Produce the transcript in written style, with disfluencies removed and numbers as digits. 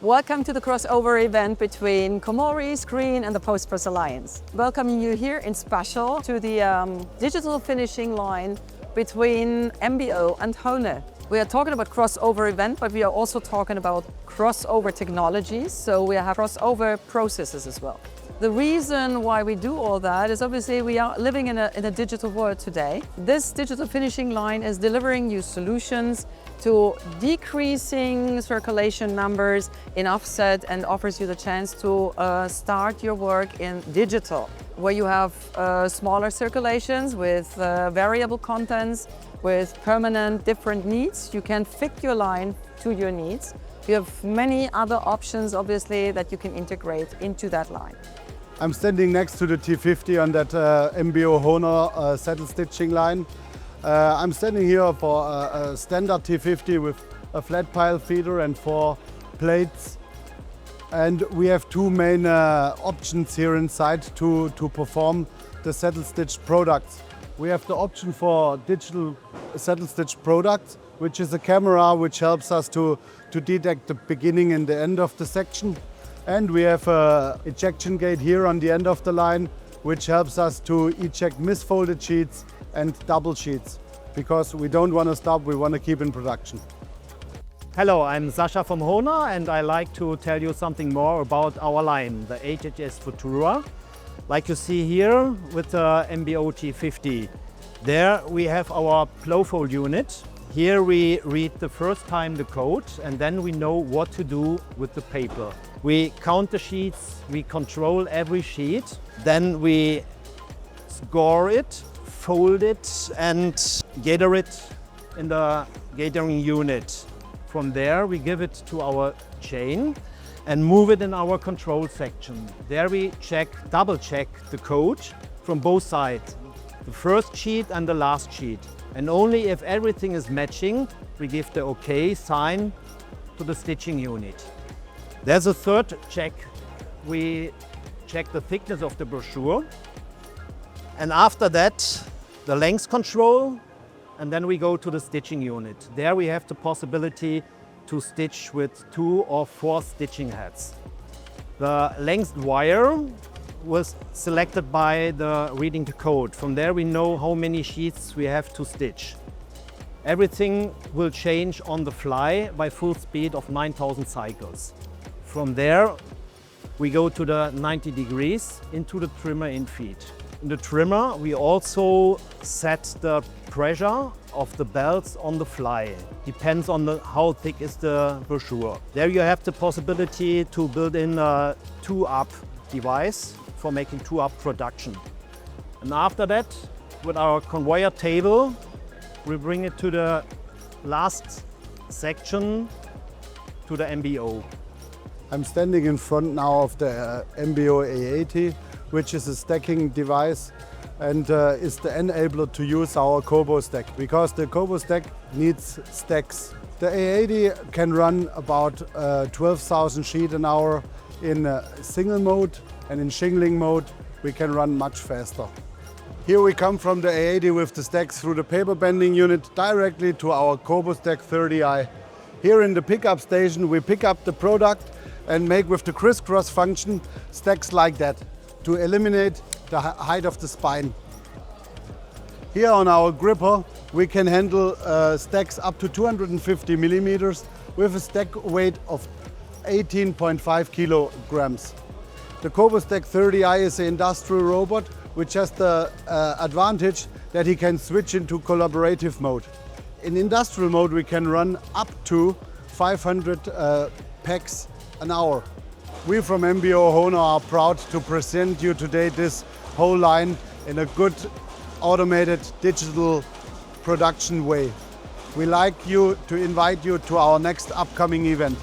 Welcome to the crossover event between Komori, Screen and the Postpress Alliance. Welcoming you here in special to the digital finishing line between MBO and Hohner. We are talking about crossover event, but we are also talking about crossover technologies, so we have crossover processes as well. The reason why we do all that is obviously we are living in a digital world today. This digital finishing line is delivering you solutions to decreasing circulation numbers in offset and offers you the chance to start your work in digital, where you have smaller circulations with variable contents, with permanent different needs. You can fit your line to your needs. You have many other options, obviously, that you can integrate into that line. I'm standing next to the T50 on that MBO Hohner saddle stitching line. I'm standing here for a standard T50 with a flat pile feeder and 4 plates. And we have 2 main options here inside to perform the saddle stitch products. We have the option for digital saddle stitch products, which is a camera which helps us to detect the beginning and the end of the section. And we have an ejection gate here on the end of the line, which helps us to eject misfolded sheets and double sheets, because we don't want to stop, we want to keep in production. Hello, I'm Sascha from Hohner and I like to tell you something more about our line, the HHS-FUTURA. Like you see here with the MBO T50. There we have our plow fold unit. Here we read the first time the code and then we know what to do with the paper. We count the sheets, we control every sheet, then we score it, fold it and gather it in the gathering unit. From there we give it to our chain and move it in our control section. There we double check the code from both sides, the first sheet and the last sheet. And only if everything is matching, we give the OK sign to the stitching unit. There's a third check. We check the thickness of the brochure. And after that, the length control. And then we go to the stitching unit. There we have the possibility to stitch with 2 or 4 stitching heads. The length wire was selected by the reading the code. From there we know how many sheets we have to stitch. Everything will change on the fly by full speed of 9,000 cycles. From there we go to the 90 degrees into the trimmer in feed. In the trimmer we also set the pressure of the belts on the fly. Depends on how thick is the brochure. There you have the possibility to build in a 2-up device for making 2-up production. And after that, with our conveyor table, we bring it to the last section, to the MBO. I'm standing in front now of the MBO A80, which is a stacking device and is the enabler to use our CoBo-Stack, because the CoBo-Stack needs stacks. The A80 can run about 12,000 sheets an hour in single mode, and in shingling mode we can run much faster. Here we come from the A80 with the stacks through the paper bending unit directly to our CoBo-Stack 30i. Here in the pickup station we pick up the product and make with the crisscross function stacks like that to eliminate the height of the spine. Here on our gripper we can handle stacks up to 250 millimeters with a stack weight of 18.5 kilograms. The CoBo-Stack 30i is an industrial robot which has the advantage that he can switch into collaborative mode. In industrial mode we can run up to 500 packs an hour. We from MBO Hohner are proud to present you today this whole line in a good automated digital production way. We like to invite you to our next upcoming event.